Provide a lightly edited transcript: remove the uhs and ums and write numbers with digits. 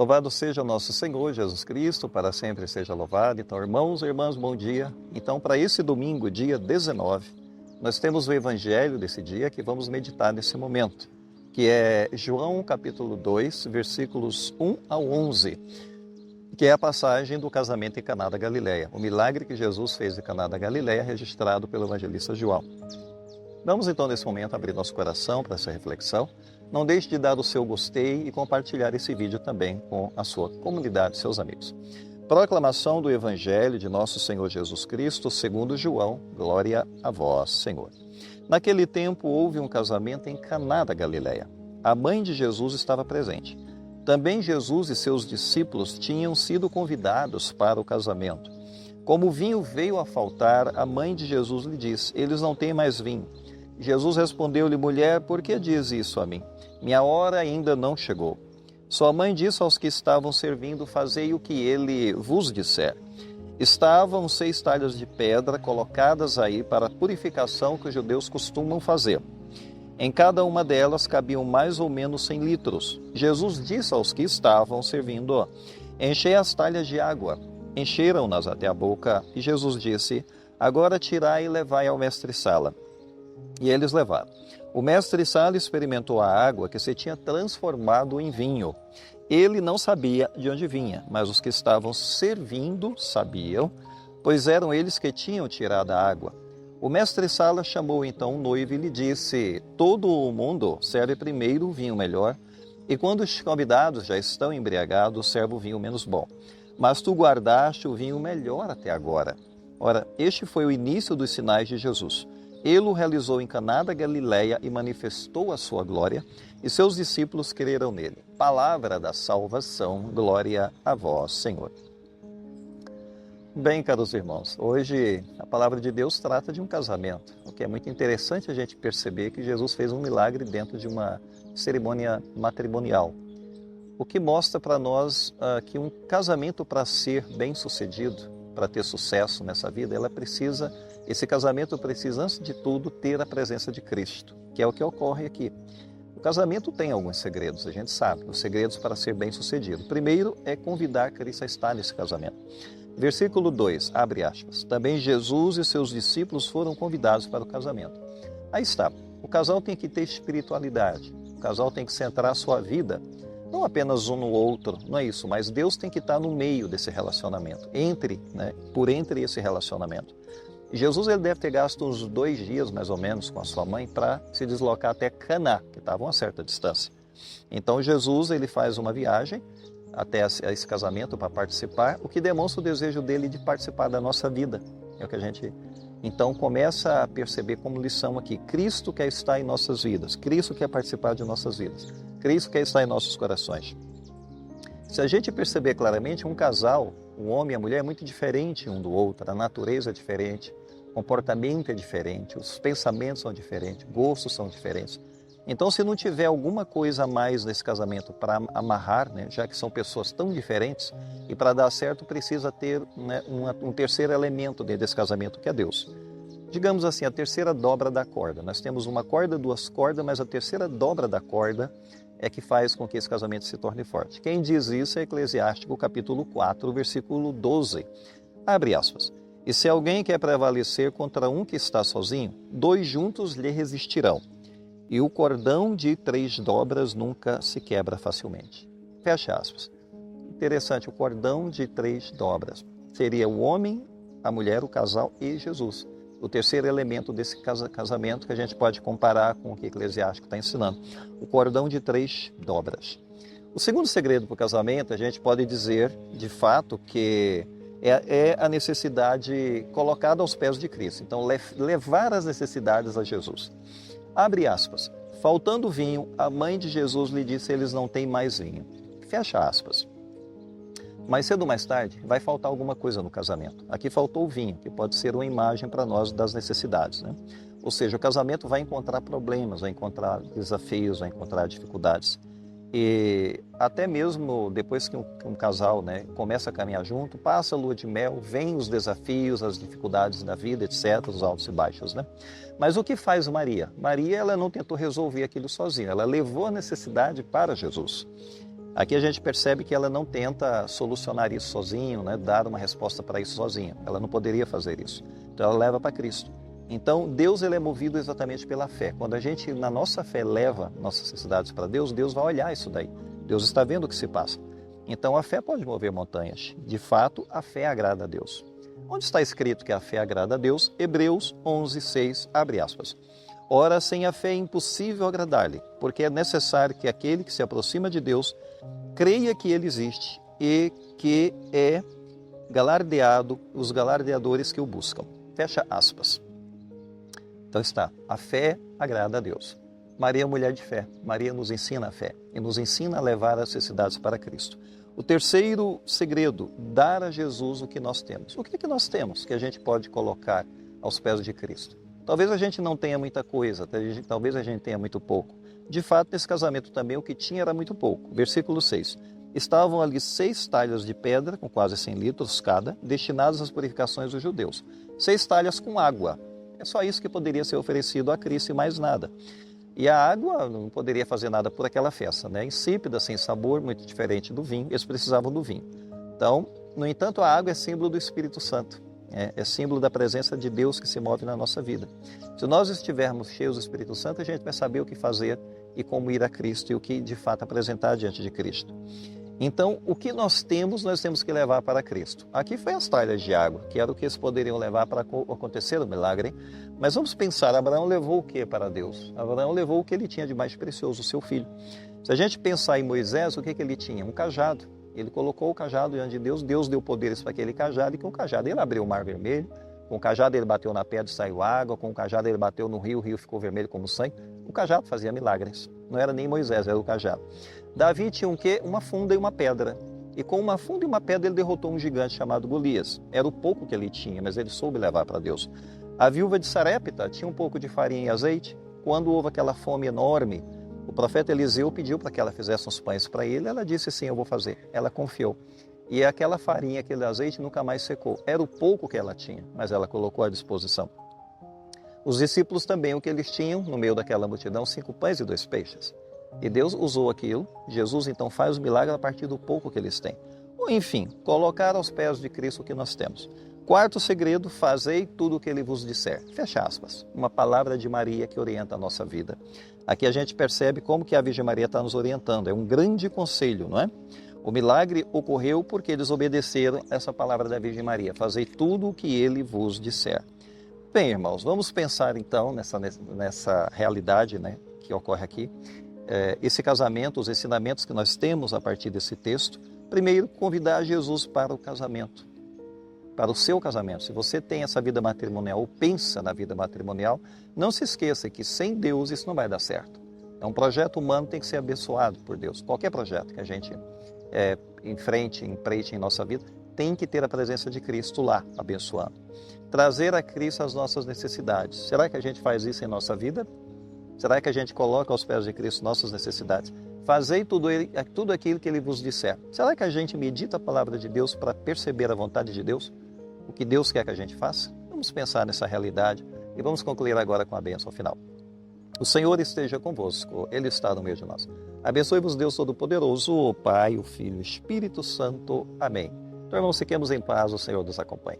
Louvado seja o nosso Senhor Jesus Cristo, para sempre seja louvado. Então, irmãos e irmãs, bom dia. Então, para esse domingo, dia 19, nós temos o evangelho desse dia que vamos meditar nesse momento, que é João capítulo 2, versículos 1 ao 11, que é a passagem do casamento em Caná da Galileia, o milagre que Jesus fez em Caná da Galileia, registrado pelo evangelista João. Vamos então, nesse momento, abrir nosso coração para essa reflexão. Não deixe de dar o seu gostei e compartilhar esse vídeo também com a sua comunidade, seus amigos. Proclamação do Evangelho de nosso Senhor Jesus Cristo, segundo João. Glória a vós, Senhor. Naquele tempo houve um casamento em Caná da Galileia. A mãe de Jesus estava presente. Também Jesus e seus discípulos tinham sido convidados para o casamento. Como o vinho veio a faltar, a mãe de Jesus lhe disse: eles não têm mais vinho. Jesus respondeu-lhe: mulher, por que diz isso a mim? Minha hora ainda não chegou. Sua mãe disse aos que estavam servindo: fazei o que ele vos disser. Estavam 6 talhas de pedra colocadas aí para a purificação que os judeus costumam fazer. Em cada uma delas cabiam mais ou menos 100 litros. Jesus disse aos que estavam servindo: enchei as talhas de água. Encheram-nas até a boca, e Jesus disse: agora tirai e levai ao mestre-sala. E eles levaram. O mestre-sala experimentou a água que se tinha transformado em vinho. Ele não sabia de onde vinha, mas os que estavam servindo sabiam, pois eram eles que tinham tirado a água. O mestre-sala chamou então o noivo e lhe disse: todo o mundo serve primeiro o vinho melhor, e quando os convidados já estão embriagados, serve o vinho menos bom. Mas tu guardaste o vinho melhor até agora. Ora, este foi o início dos sinais de Jesus. Ele o realizou em Caná da Galileia e manifestou a sua glória, e seus discípulos creram nele. Palavra da salvação, glória a vós, Senhor. Bem, caros irmãos, hoje a palavra de Deus trata de um casamento, o que é muito interessante a gente perceber que Jesus fez um milagre dentro de uma cerimônia matrimonial, o que mostra para nós que um casamento, para ser bem sucedido, para ter sucesso nessa vida, esse casamento precisa, antes de tudo, ter a presença de Cristo, que é o que ocorre aqui. O casamento tem alguns segredos, a gente sabe, os segredos para ser bem sucedido. Primeiro é convidar Cristo a estar nesse casamento. Versículo 2, abre aspas, também Jesus e seus discípulos foram convidados para o casamento. Aí está, o casal tem que ter espiritualidade, o casal tem que centrar a sua vida, não apenas um no outro, não é isso, mas Deus tem que estar no meio desse relacionamento, por entre esse relacionamento. Jesus ele deve ter gasto uns 2 dias, mais ou menos, com a sua mãe para se deslocar até Caná, que estava a uma certa distância. Então Jesus ele faz uma viagem até esse casamento para participar, o que demonstra o desejo dele de participar da nossa vida. É o que a gente então começa a perceber como lição aqui. Cristo quer estar em nossas vidas, Cristo quer participar de nossas vidas, Cristo quer estar em nossos corações. Se a gente perceber claramente, um casal, o homem e a mulher, é muito diferente um do outro, a natureza é diferente, o comportamento é diferente, os pensamentos são diferentes, gostos são diferentes. Então, se não tiver alguma coisa a mais nesse casamento para amarrar, já que são pessoas tão diferentes, e para dar certo precisa ter um terceiro elemento dentro desse casamento, que é Deus. Digamos assim, a terceira dobra da corda. Nós temos uma corda, 2 cordas, mas a terceira dobra da corda é que faz com que esse casamento se torne forte. Quem diz isso é Eclesiástico, capítulo 4, versículo 12. Abre aspas. E se alguém quer prevalecer contra um que está sozinho, 2 juntos lhe resistirão. E o cordão de 3 dobras nunca se quebra facilmente. Fecha aspas. Interessante, o cordão de 3 dobras. Seria o homem, a mulher, o casal e Jesus. O terceiro elemento desse casamento que a gente pode comparar com o que Eclesiástico está ensinando. O cordão de 3 dobras. O segundo segredo para o casamento, a gente pode dizer, de fato, que é a necessidade colocada aos pés de Cristo. Então, levar as necessidades a Jesus. Abre aspas. Faltando vinho, a mãe de Jesus lhe disse: eles não têm mais vinho. Fecha aspas. Mais cedo ou mais tarde, vai faltar alguma coisa no casamento. Aqui faltou o vinho, que pode ser uma imagem para nós das necessidades, Ou seja, o casamento vai encontrar problemas, vai encontrar desafios, vai encontrar dificuldades. E até mesmo depois que um casal começa a caminhar junto, passa a lua de mel, vem os desafios, as dificuldades da vida, etc., os altos e baixos. Mas o que faz Maria? Maria ela não tentou resolver aquilo sozinha, ela levou a necessidade para Jesus. Aqui a gente percebe que ela não tenta solucionar isso sozinho, né? Dar uma resposta para isso sozinha. Ela não poderia fazer isso. Então ela leva para Cristo. Então Deus ele é movido exatamente pela fé. Quando a gente, na nossa fé, leva nossas necessidades para Deus, Deus vai olhar isso daí. Deus está vendo o que se passa. Então a fé pode mover montanhas. De fato, a fé agrada a Deus. Onde está escrito que a fé agrada a Deus? Hebreus 11:6, abre aspas. Ora, sem a fé é impossível agradar-lhe, porque é necessário que aquele que se aproxima de Deus creia que ele existe e que é galardeado os galardeadores que o buscam. Fecha aspas. Então está, a fé agrada a Deus. Maria é mulher de fé. Maria nos ensina a fé e nos ensina a levar as necessidades para Cristo. O terceiro segredo, dar a Jesus o que nós temos. O que é que nós temos que a gente pode colocar aos pés de Cristo? Talvez a gente não tenha muita coisa, talvez a gente tenha muito pouco. De fato, nesse casamento também o que tinha era muito pouco. Versículo 6. Estavam ali 6 talhas de pedra, com quase 100 litros cada, destinadas às purificações dos judeus. 6 talhas com água. É só isso que poderia ser oferecido a Cristo e mais nada. E a água não poderia fazer nada por aquela festa, né? Insípida, sem sabor, muito diferente do vinho. Eles precisavam do vinho. Então, no entanto, a água é símbolo do Espírito Santo. É símbolo da presença de Deus que se move na nossa vida. Se nós estivermos cheios do Espírito Santo, a gente vai saber o que fazer e como ir a Cristo e o que de fato apresentar diante de Cristo. Então, o que nós temos que levar para Cristo. Aqui foi as talhas de água, que era o que eles poderiam levar para acontecer o milagre. Hein? Mas vamos pensar, Abraão levou o que para Deus? Abraão levou o que ele tinha de mais precioso, o seu filho. Se a gente pensar em Moisés, o que ele tinha? Um cajado. Ele colocou o cajado diante de Deus, Deus deu poderes para aquele cajado, e com o cajado ele abriu o mar vermelho, com o cajado ele bateu na pedra e saiu água, com o cajado ele bateu no rio, o rio ficou vermelho como sangue. O cajado fazia milagres, não era nem Moisés, era o cajado. Davi tinha um quê? Uma funda e uma pedra, e com uma funda e uma pedra ele derrotou um gigante chamado Golias. Era o pouco que ele tinha, mas ele soube levar para Deus. A viúva de Sarepta tinha um pouco de farinha e azeite. Quando houve aquela fome enorme, o profeta Eliseu pediu para que ela fizesse uns pães para ele, ela disse sim, eu vou fazer. Ela confiou. E aquela farinha, aquele azeite nunca mais secou. Era o pouco que ela tinha, mas ela colocou à disposição. Os discípulos também, o que eles tinham no meio daquela multidão, 5 pães e 2 peixes. E Deus usou aquilo, Jesus então faz o milagre a partir do pouco que eles têm. Ou enfim, colocar aos pés de Cristo o que nós temos. Quarto segredo, fazei tudo o que ele vos disser. Fecha aspas. Uma palavra de Maria que orienta a nossa vida. Aqui a gente percebe como que a Virgem Maria está nos orientando. É um grande conselho, não é? O milagre ocorreu porque eles obedeceram essa palavra da Virgem Maria. Fazei tudo o que ele vos disser. Bem, irmãos, vamos pensar então nessa realidade, né, que ocorre aqui. Esse casamento, os ensinamentos que nós temos a partir desse texto. Primeiro, convidar Jesus para o casamento. Para o seu casamento. Se você tem essa vida matrimonial ou pensa na vida matrimonial, não se esqueça que sem Deus isso não vai dar certo. É um projeto humano que tem que ser abençoado por Deus. Qualquer projeto que a gente empreite em nossa vida, tem que ter a presença de Cristo lá, abençoando. Trazer a Cristo as nossas necessidades. Será que a gente faz isso em nossa vida? Será que a gente coloca aos pés de Cristo nossas necessidades? Fazei tudo aquilo que Ele vos disser. Será que a gente medita a palavra de Deus para perceber a vontade de Deus? O que Deus quer que a gente faça? Vamos pensar nessa realidade e vamos concluir agora com a bênção final. O Senhor esteja convosco, Ele está no meio de nós. Abençoe-vos Deus Todo-Poderoso, o Pai, o Filho e o Espírito Santo. Amém. Então, irmãos, fiquemos em paz, o Senhor nos acompanhe.